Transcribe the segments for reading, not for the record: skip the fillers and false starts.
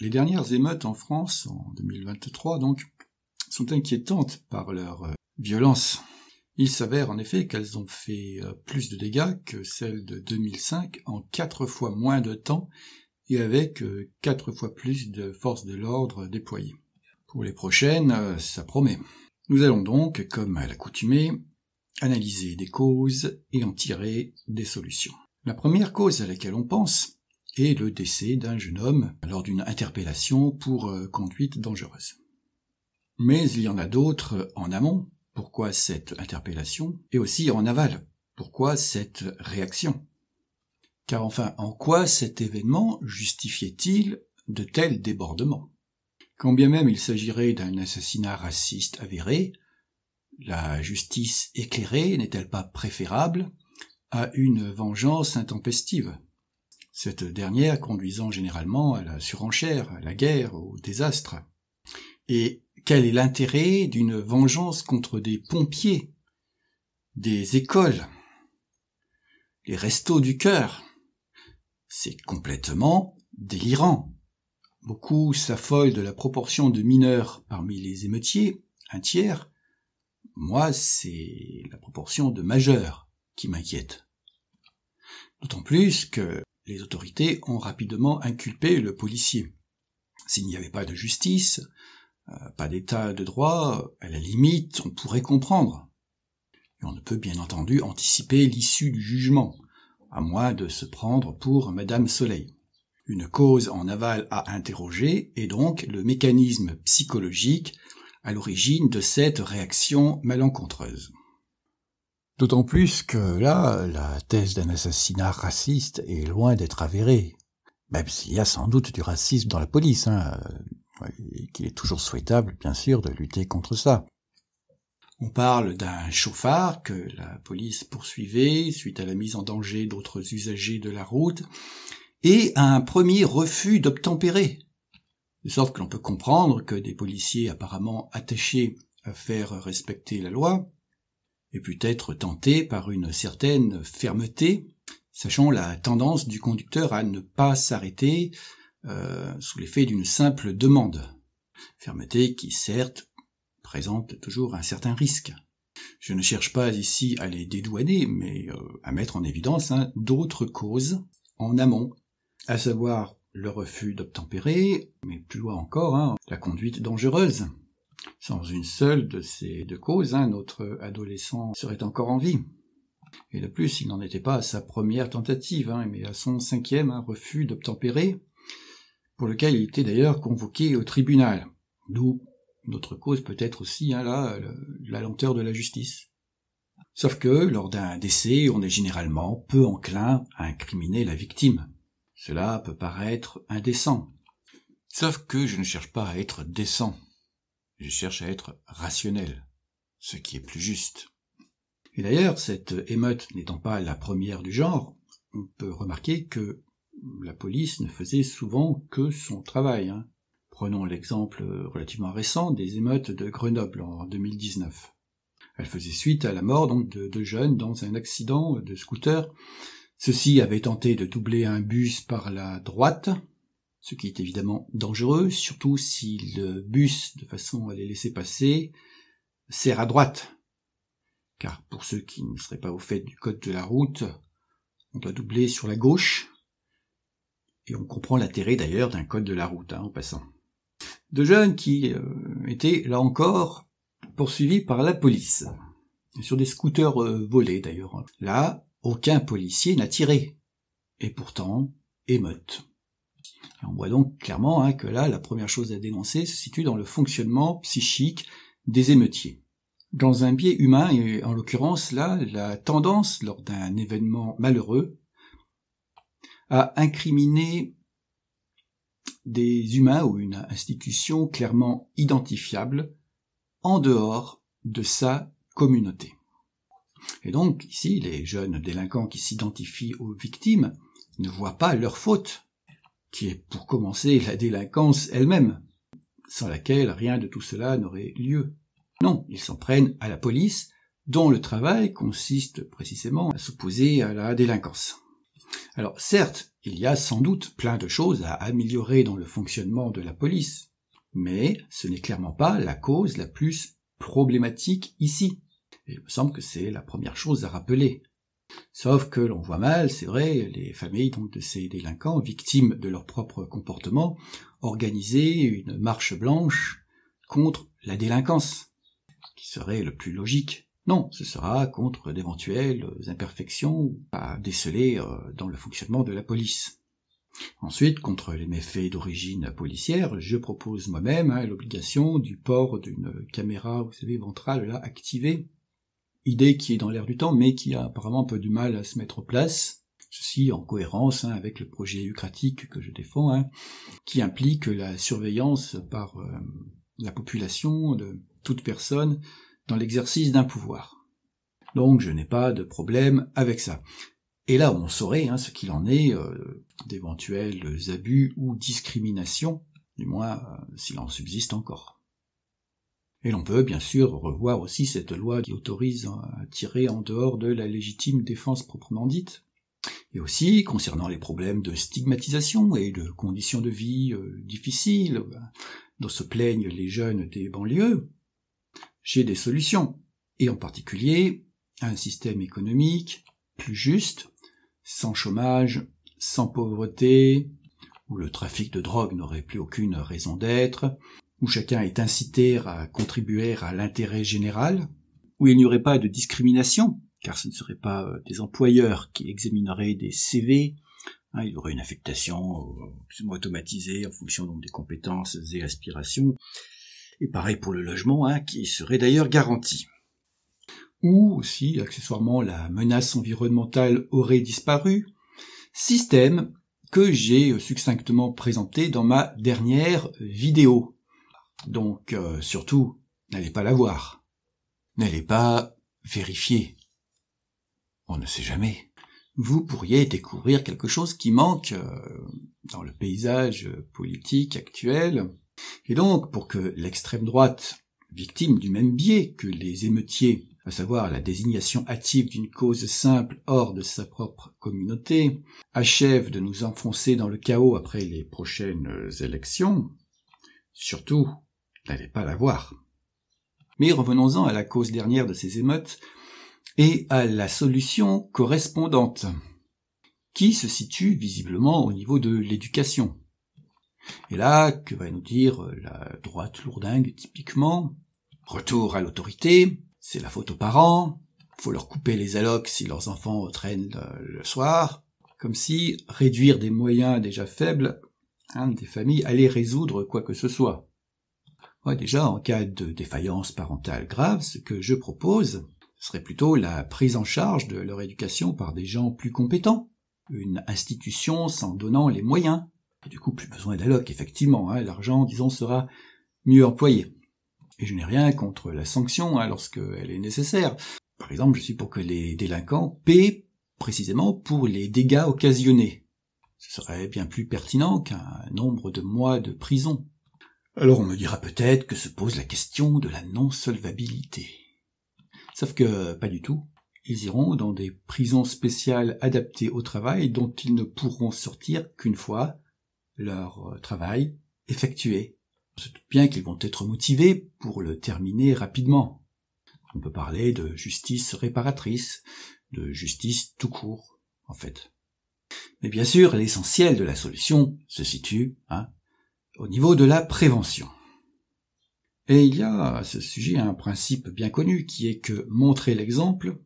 Les dernières émeutes en France, en 2023 donc, sont inquiétantes par leur violence. Il s'avère en effet qu'elles ont fait plus de dégâts que celles de 2005 en 4 fois moins de temps et avec 4 fois plus de forces de l'ordre déployées. Pour les prochaines, ça promet. Nous allons donc, comme à l'accoutumée, analyser des causes et en tirer des solutions. La première cause à laquelle on pense est le décès d'un jeune homme lors d'une interpellation pour conduite dangereuse. Mais il y en a d'autres en amont. Pourquoi cette interpellation? Et aussi en aval. Pourquoi cette réaction? Car enfin, en quoi cet événement justifiait-il de tels débordements? Quand bien même il s'agirait d'un assassinat raciste avéré, la justice éclairée n'est-elle pas préférable à une vengeance intempestive? Cette dernière conduisant généralement à la surenchère, à la guerre, au désastre. Et quel est l'intérêt d'une vengeance contre des pompiers, des écoles, les restos du cœur? C'est complètement délirant. Beaucoup s'affolent de la proportion de mineurs parmi les émeutiers, 1/3. Moi, c'est la proportion de majeurs qui m'inquiète. D'autant plus que les autorités ont rapidement inculpé le policier. S'il n'y avait pas de justice, pas d'état de droit, à la limite, on pourrait comprendre. Et on ne peut bien entendu anticiper l'issue du jugement, à moins de se prendre pour Madame Soleil. Une cause en aval à interroger est donc le mécanisme psychologique à l'origine de cette réaction malencontreuse. D'autant plus que là, la thèse d'un assassinat raciste est loin d'être avérée, même s'il y a sans doute du racisme dans la police, et qu'il est toujours souhaitable, bien sûr, de lutter contre ça. On parle d'un chauffard que la police poursuivait suite à la mise en danger d'autres usagers de la route, et à un premier refus d'obtempérer, de sorte que l'on peut comprendre que des policiers apparemment attachés à faire respecter la loi aient pu être tentés par une certaine fermeté, sachant la tendance du conducteur à ne pas s'arrêter sous l'effet d'une simple demande. Fermeté qui, certes, présente toujours un certain risque. Je ne cherche pas ici à les dédouaner, mais à mettre en évidence d'autres causes en amont, à savoir le refus d'obtempérer, mais plus loin encore, la conduite dangereuse. Sans une seule de ces deux causes, notre adolescent serait encore en vie. Et de plus, il n'en était pas à sa première tentative, mais à son 5e refus d'obtempérer, pour lequel il était d'ailleurs convoqué au tribunal. D'où notre cause peut être aussi la lenteur de la justice. Sauf que, lors d'un décès, on est généralement peu enclin à incriminer la victime. Cela peut paraître indécent. Sauf que je ne cherche pas à être décent. Je cherche à être rationnel, ce qui est plus juste. Et d'ailleurs, cette émeute n'étant pas la première du genre, on peut remarquer que la police ne faisait souvent que son travail. Prenons l'exemple relativement récent des émeutes de Grenoble en 2019. Elle faisait suite à la mort donc de 2 jeunes dans un accident de scooter. Ceux-ci avaient tenté de doubler un bus par la droite, ce qui est évidemment dangereux, surtout si le bus, de façon à les laisser passer, sert à droite. Car pour ceux qui ne seraient pas au fait du code de la route, on doit doubler sur la gauche, et on comprend l'intérêt d'ailleurs d'un code de la route, en passant. 2 jeunes qui étaient, là encore, poursuivis par la police, sur des scooters volés d'ailleurs. Là, aucun policier n'a tiré, et pourtant, émeute. Et on voit donc clairement que là, la première chose à dénoncer se situe dans le fonctionnement psychique des émeutiers. Dans un biais humain, et en l'occurrence là, la tendance, lors d'un événement malheureux, à incriminer des humains ou une institution clairement identifiable en dehors de sa communauté. Et donc, ici, les jeunes délinquants qui s'identifient aux victimes ne voient pas leur faute, qui est pour commencer la délinquance elle-même, sans laquelle rien de tout cela n'aurait lieu. Non, ils s'en prennent à la police, dont le travail consiste précisément à s'opposer à la délinquance. Alors certes, il y a sans doute plein de choses à améliorer dans le fonctionnement de la police, mais ce n'est clairement pas la cause la plus problématique ici. Et il me semble que c'est la première chose à rappeler. Sauf que l'on voit mal, c'est vrai, les familles donc de ces délinquants, victimes de leur propre comportement, organiser une marche blanche contre la délinquance, qui serait le plus logique. Non, ce sera contre d'éventuelles imperfections à déceler dans le fonctionnement de la police. Ensuite, contre les méfaits d'origine policière, je propose moi-même l'obligation du port d'une caméra, vous savez, ventrale là, activée. Idée qui est dans l'air du temps, mais qui a apparemment un peu du mal à se mettre en place. Ceci en cohérence avec le projet eucratique que je défends, qui implique la surveillance par la population de toute personne dans l'exercice d'un pouvoir. Donc je n'ai pas de problème avec ça. Et là, on saurait ce qu'il en est d'éventuels abus ou discriminations, du moins s'il en subsiste encore. Et l'on peut bien sûr revoir aussi cette loi qui autorise à tirer en dehors de la légitime défense proprement dite. Et aussi, concernant les problèmes de stigmatisation et de conditions de vie difficiles, dont se plaignent les jeunes des banlieues, j'ai des solutions, et en particulier un système économique plus juste, sans chômage, sans pauvreté, où le trafic de drogue n'aurait plus aucune raison d'être, où chacun est incité à contribuer à l'intérêt général, où il n'y aurait pas de discrimination, car ce ne seraient pas des employeurs qui examineraient des CV, il y aurait une affectation plus ou moins automatisée en fonction donc des compétences et aspirations, et pareil pour le logement, qui serait d'ailleurs garanti. Ou aussi, accessoirement, la menace environnementale aurait disparu, système que j'ai succinctement présenté dans ma dernière vidéo. Donc, surtout, n'allez pas la voir. N'allez pas vérifier. On ne sait jamais. Vous pourriez découvrir quelque chose qui manque dans le paysage politique actuel. Et donc, pour que l'extrême droite, victime du même biais que les émeutiers, à savoir la désignation hâtive d'une cause simple hors de sa propre communauté, achève de nous enfoncer dans le chaos après les prochaines élections, surtout, n'allez pas la voir. Mais revenons-en à la cause dernière de ces émeutes et à la solution correspondante, qui se situe visiblement au niveau de l'éducation. Et là, que va nous dire la droite lourdingue typiquement? Retour à l'autorité, c'est la faute aux parents, faut leur couper les allocs si leurs enfants traînent le soir, comme si réduire des moyens déjà faibles des familles allait résoudre quoi que ce soit. Ouais, déjà, en cas de défaillance parentale grave, ce que je propose, ce serait plutôt la prise en charge de leur éducation par des gens plus compétents, une institution s'en donnant les moyens. Et du coup, plus besoin d'alloc, effectivement, l'argent, disons, sera mieux employé. Et je n'ai rien contre la sanction lorsqu'elle est nécessaire. Par exemple, je suis pour que les délinquants paient précisément pour les dégâts occasionnés. Ce serait bien plus pertinent qu'un nombre de mois de prison. Alors on me dira peut-être que se pose la question de la non-solvabilité. Sauf que pas du tout. Ils iront dans des prisons spéciales adaptées au travail dont ils ne pourront sortir qu'une fois leur travail effectué. On se doute bien qu'ils vont être motivés pour le terminer rapidement. On peut parler de justice réparatrice, de justice tout court, en fait. Mais bien sûr, l'essentiel de la solution se situe au niveau de la prévention. Et il y a à ce sujet un principe bien connu qui est que montrer l'exemple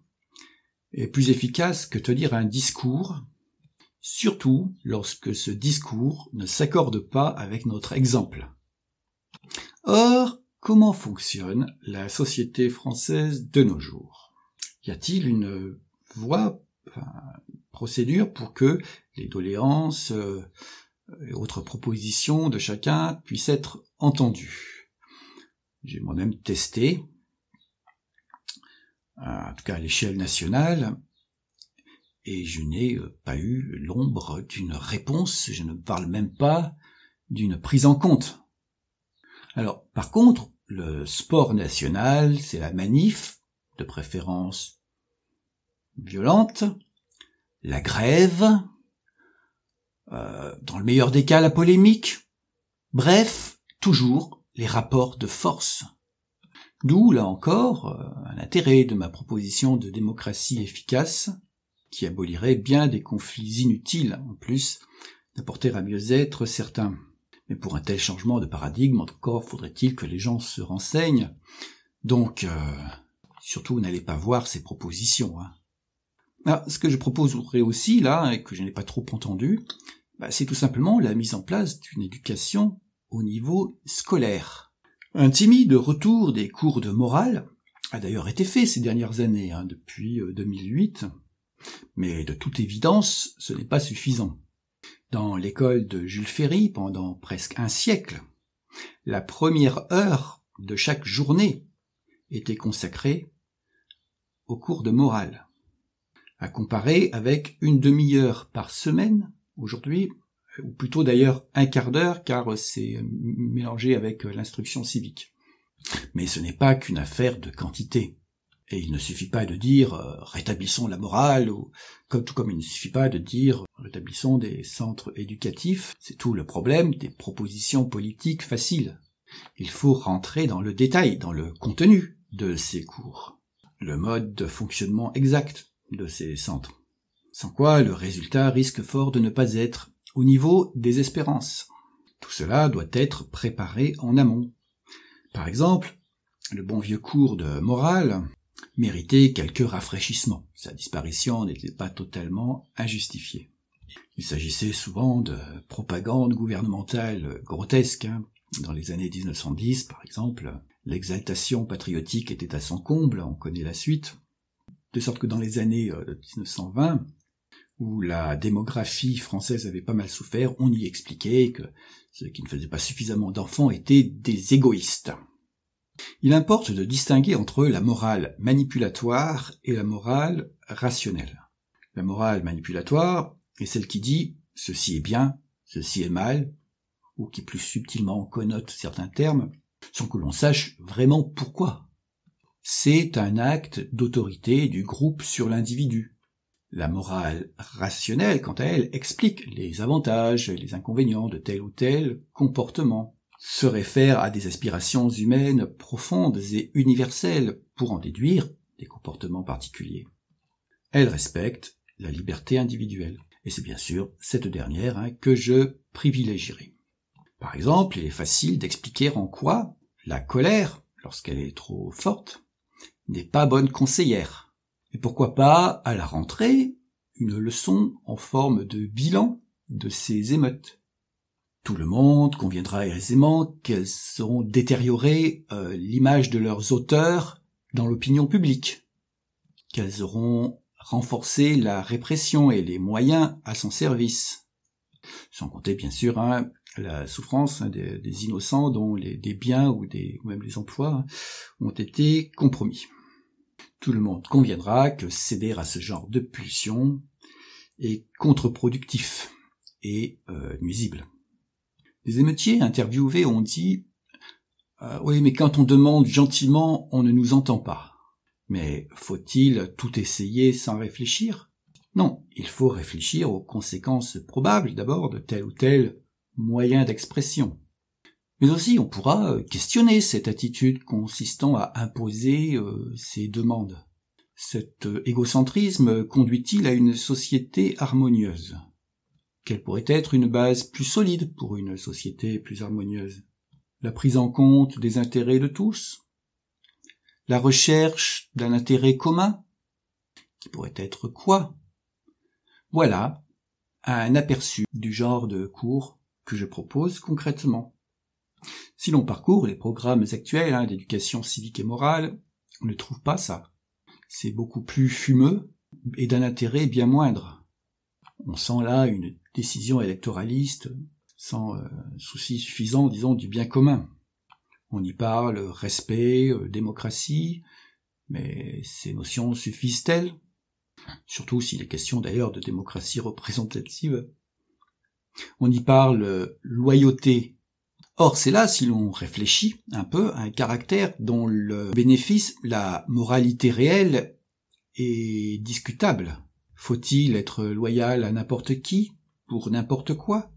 est plus efficace que tenir un discours, surtout lorsque ce discours ne s'accorde pas avec notre exemple. Or, comment fonctionne la société française de nos jours? Y a-t-il une procédure pour que les doléances et autres propositions de chacun puissent être entendues? J'ai moi-même testé, en tout cas à l'échelle nationale, et je n'ai pas eu l'ombre d'une réponse, je ne parle même pas d'une prise en compte. Alors, par contre, le sport national, c'est la manif, de préférence violente, la grève, dans le meilleur des cas la polémique. Bref, toujours les rapports de force. D'où, là encore, un intérêt de ma proposition de démocratie efficace, qui abolirait bien des conflits inutiles, en plus d'apporter à mieux-être certains. Mais pour un tel changement de paradigme, encore faudrait-il que les gens se renseignent. Donc, surtout, n'allez pas voir ces propositions. Ce que je proposerais aussi, là, et que je n'ai pas trop entendu, c'est tout simplement la mise en place d'une éducation au niveau scolaire. Un timide retour des cours de morale a d'ailleurs été fait ces dernières années, depuis 2008, mais de toute évidence, ce n'est pas suffisant. Dans l'école de Jules Ferry, pendant presque un siècle, la première heure de chaque journée était consacrée aux cours de morale, à comparer avec une demi-heure par semaine aujourd'hui, ou plutôt d'ailleurs un quart d'heure, car c'est mélangé avec l'instruction civique. Mais ce n'est pas qu'une affaire de quantité. Et il ne suffit pas de dire rétablissons la morale, ou tout comme il ne suffit pas de dire rétablissons des centres éducatifs. C'est tout le problème des propositions politiques faciles. Il faut rentrer dans le détail, dans le contenu de ces cours, le mode de fonctionnement exact de ces centres. Sans quoi le résultat risque fort de ne pas être au niveau des espérances. Tout cela doit être préparé en amont. Par exemple, le bon vieux cours de morale méritait quelques rafraîchissements. Sa disparition n'était pas totalement injustifiée. Il s'agissait souvent de propagande gouvernementale grotesque. Dans les années 1910, par exemple, l'exaltation patriotique était à son comble, on connaît la suite. De sorte que dans les années 1920, où la démographie française avait pas mal souffert, on y expliquait que ceux qui ne faisaient pas suffisamment d'enfants étaient des égoïstes. Il importe de distinguer entre la morale manipulatoire et la morale rationnelle. La morale manipulatoire est celle qui dit « ceci est bien, ceci est mal », ou qui plus subtilement connote certains termes, sans que l'on sache vraiment pourquoi. C'est un acte d'autorité du groupe sur l'individu. La morale rationnelle, quant à elle, explique les avantages et les inconvénients de tel ou tel comportement, se réfère à des aspirations humaines profondes et universelles pour en déduire des comportements particuliers. Elle respecte la liberté individuelle, et c'est bien sûr cette dernière que je privilégierai. Par exemple, il est facile d'expliquer en quoi la colère, lorsqu'elle est trop forte, n'est pas bonne conseillère. Et pourquoi pas, à la rentrée, une leçon en forme de bilan de ces émeutes. Tout le monde conviendra aisément qu'elles auront détérioré l'image de leurs auteurs dans l'opinion publique, qu'elles auront renforcé la répression et les moyens à son service, sans compter bien sûr la souffrance des innocents dont des biens ou même les emplois ont été compromis. Tout le monde conviendra que céder à ce genre de pulsion est contre-productif et nuisible. Les émeutiers interviewés ont dit « Oui, mais quand on demande gentiment, on ne nous entend pas. » Mais faut-il tout essayer sans réfléchir ? Non, il faut réfléchir aux conséquences probables d'abord de tel ou tel moyen d'expression. Mais aussi on pourra questionner cette attitude consistant à imposer ses demandes. Cet égocentrisme conduit-il à une société harmonieuse ? Quelle pourrait être une base plus solide pour une société plus harmonieuse ? La prise en compte des intérêts de tous ? La recherche d'un intérêt commun ? Qui pourrait être quoi ? Voilà un aperçu du genre de cours que je propose concrètement. Si l'on parcourt les programmes actuels d'éducation civique et morale, on ne trouve pas ça. C'est beaucoup plus fumeux et d'un intérêt bien moindre. On sent là une décision électoraliste sans souci suffisant, disons, du bien commun. On y parle respect, démocratie, mais ces notions suffisent-elles ? Surtout s'il est question d'ailleurs de démocratie représentative. On y parle loyauté. Or, c'est là, si l'on réfléchit un peu, un caractère dont le bénéfice, la moralité réelle, est discutable. Faut-il être loyal à n'importe qui ? pour n'importe quoi?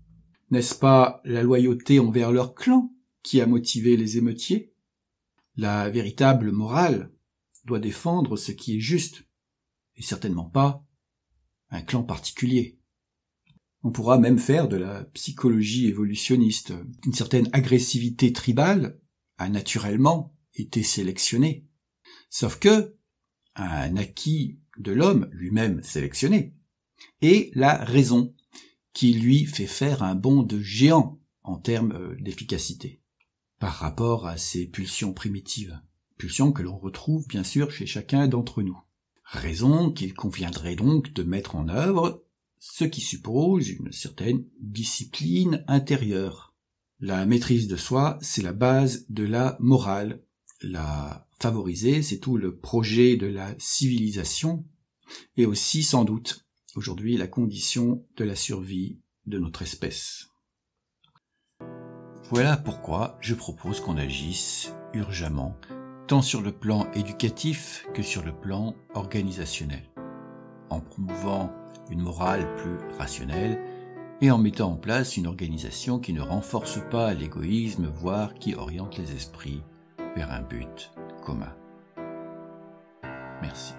N'est-ce pas la loyauté envers leur clan qui a motivé les émeutiers? La véritable morale doit défendre ce qui est juste, et certainement pas un clan particulier. On pourra même faire de la psychologie évolutionniste. Une certaine agressivité tribale a naturellement été sélectionnée. Sauf que un acquis de l'homme lui-même sélectionné est la raison qui lui fait faire un bond de géant en termes d'efficacité par rapport à ses pulsions primitives, pulsions que l'on retrouve bien sûr chez chacun d'entre nous. Raison qu'il conviendrait donc de mettre en œuvre, ce qui suppose une certaine discipline intérieure. La maîtrise de soi, c'est la base de la morale. La favoriser, c'est tout le projet de la civilisation, et aussi sans doute aujourd'hui la condition de la survie de notre espèce. Voilà pourquoi je propose qu'on agisse urgemment, tant sur le plan éducatif que sur le plan organisationnel, en promouvant une morale plus rationnelle et en mettant en place une organisation qui ne renforce pas l'égoïsme, voire qui oriente les esprits vers un but commun. Merci.